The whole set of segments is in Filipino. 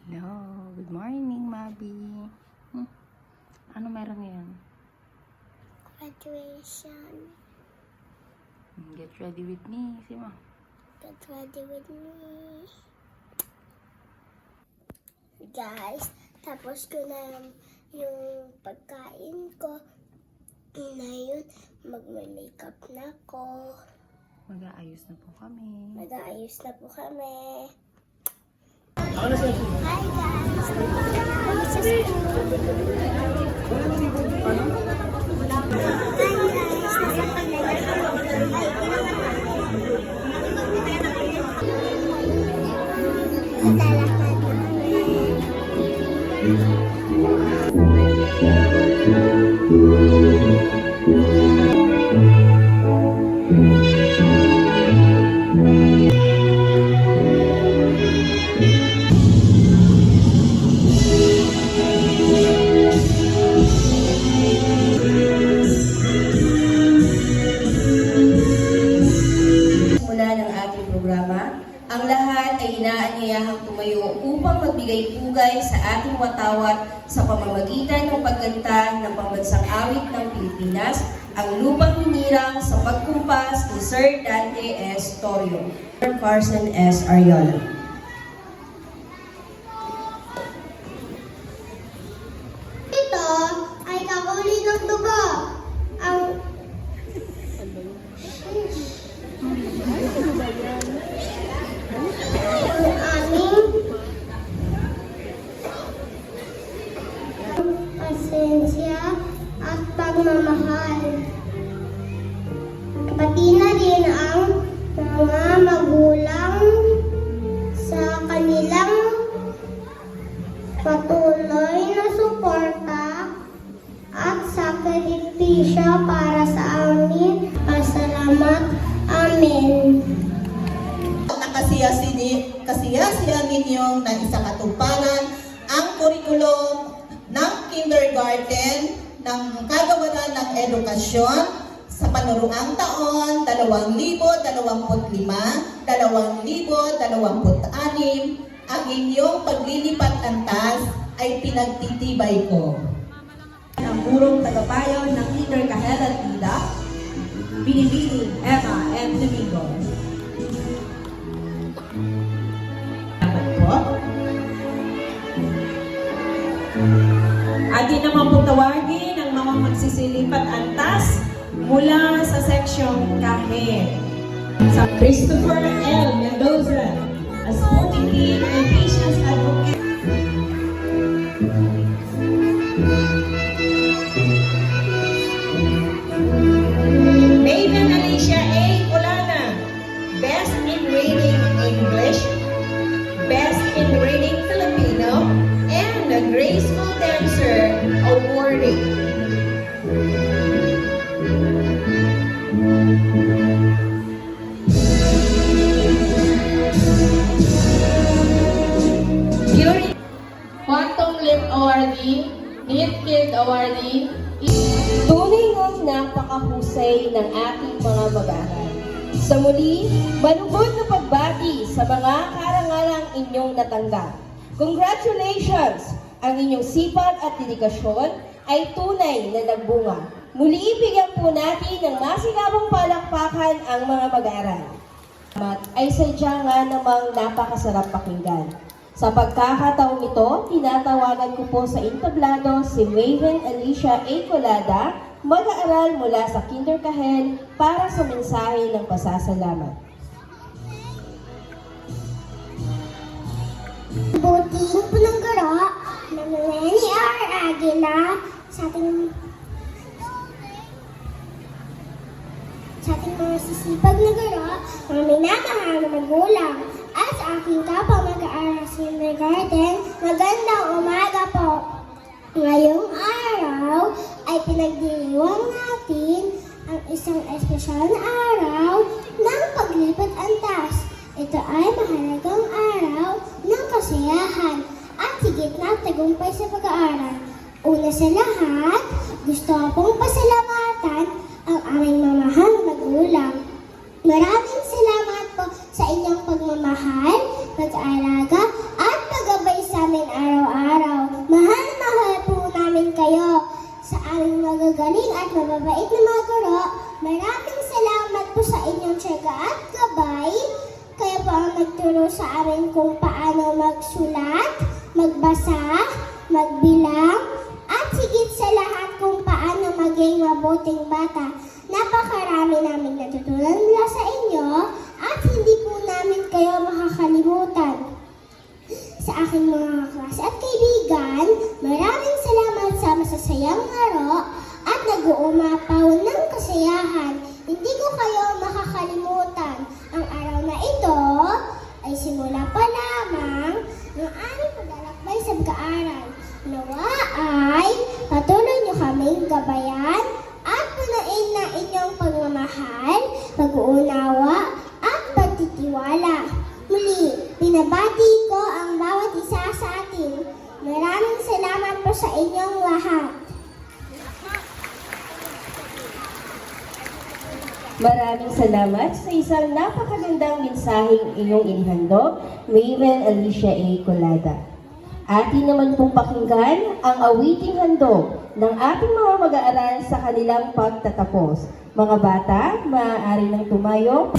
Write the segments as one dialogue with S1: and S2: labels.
S1: Hello, good morning, Mabi. Ano meron ngayon?
S2: Graduation.
S1: Get ready with me, Sima.
S2: Get ready with me. Guys, tapos ko na yung pagkain ko. Ngayon, magme-makeup na ako.
S1: Mag-aayos na po kami.
S2: Mag-aayos na po kami.
S3: Ako na siya.
S2: Hi guys!
S4: Ang lahat ay inaanyayahang tumayo upang magbigay-pugay sa ating watawat sa pamamagitan ng pagganta ng pambansang awit ng Pilipinas, ang lupang hinirang sa pagkumpas ni Sir Dante S. Torrio, Carson S. Ariola.
S2: Ito ay kauli ng dugo. Ang pasensya at pagmamahal. Pati na rin ang mga magulang sa kanilang patuloy na suporta at sakripisyo para sa amin. Pasalamat. Amen.
S5: Kasiyasihan ninyong na isakatuparan ang kurikulum ng kindergarten ng kagawaran ng edukasyon sa panuruang taon 2025-2026. Ang inyong paglilipat-antas ay pinagtitibay ko.
S4: Ang burong tagapayo ng Kindergarten at Tida, Binibining Emma M. Domingo. Atin naman po tawagin ang mga magsisilipat antas mula sa seksyong Kahe. Sa Christopher L. Mendoza, as Sporting and Patients Advocate. Maiden Alicia A. Colana, Best in Reading English, Best in Reading Filipino, and the Graceful Dancer awarding.
S6: Quantum Leap Awardee, Knit Kid Awardee.
S4: Tunay ngang napakahusay ng ating mga mag-aaral. Sa muli, malugod na pagbati sa mga karangalang inyong natanggap. Congratulations! Ang inyong sipag at dedikasyon ay tunay na nagbunga. Muli, bigyan po natin ng masigabong palakpakan ang mga mag-aaral. Ay sadya nga namang napakasarap pakinggan. Sa pagkakataong ito, tinatawagan ko po sa entablado si Maiden Alicia A. Colada, mag-aaral mula sa Kindergarten para sa mensahe ng pasasalamat.
S2: Buting Punanggaro ng Lenny R. Aguila sa ating mga sisipag na garo, mga minamahal na magulang, at sa aking kapwa mag-aaral sa kindergarten, magandang umaga po. Ngayong araw ay pinagdiriwang natin ang isang espesyal na araw ng paglipat antas. Ito ay mahalagang araw ng kasiyahan at higit na tagumpay sa pag-aaral. Una sa lahat, gusto pong pasalamatan ang aming mamahal na magulang. Maraming salamat po sa inyong pagmamahal, pag-aalaga at paggabay sa amin magagaling at mababait na mga guro. Maraming salamat po sa inyong tiyaga at gabay. Kaya po ang nagturo sa amin kung paano magsulat, magbasa, magbilang, at higit sa lahat kung paano maging mabuting bata. Napakarami namin natutunan mula sa inyo at hindi po namin kayo makakalimutan. Sa aking mga kaklase at kaibigan, maraming salamat sa masasayang laro at nag-uumapaw ng kasiyahan. Hindi ko kayo makakalimutan. Ang araw na ito ay simula pa lamang ng aming paglalakbay sa pag-aaral. Nawa ay patuloy niyo kaming gabayan at punuin na inyong pagmamahal, pag-uunawa at pagtitiwala. Muli, pinabati ko ang bawat isa sa atin. Maraming salamat po sa inyong lahat.
S4: Maraming salamat sa isang napakagandang mensaheng iyong inihandog, Raven Alicia A. Colada. Atin naman pong pakinggan ang awiting handog ng ating mga mag-aaral sa kanilang pagtatapos. Mga bata, maaari nang tumayo.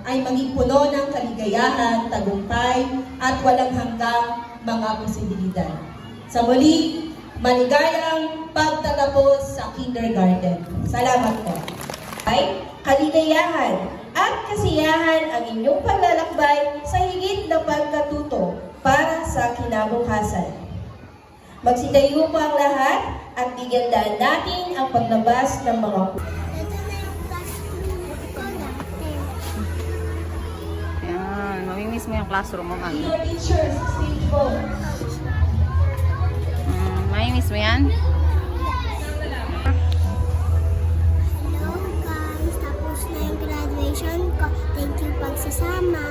S5: ay maging puno ng kaligayahan, tagumpay, at walang hanggang mga posibilidad. Sa muli, maligayang pagtatapos sa kindergarten. Salamat po.
S4: Ay, kaligayahan at kasiyahan ang inyong paglalakbay sa higit na pagkatuto para sa kinabukasan. Magsitayo po ang lahat at bigyan daan natin ang paglabas ng mga
S2: Ito na yung classroom ko dati.
S1: Yan, mamimiss mo yung classroom mo, mami.
S4: Dear teachers, stage po.
S1: Mamimiss mo yan?
S2: Hello guys, tapos na yung graduation ko. Thank you pagsasama.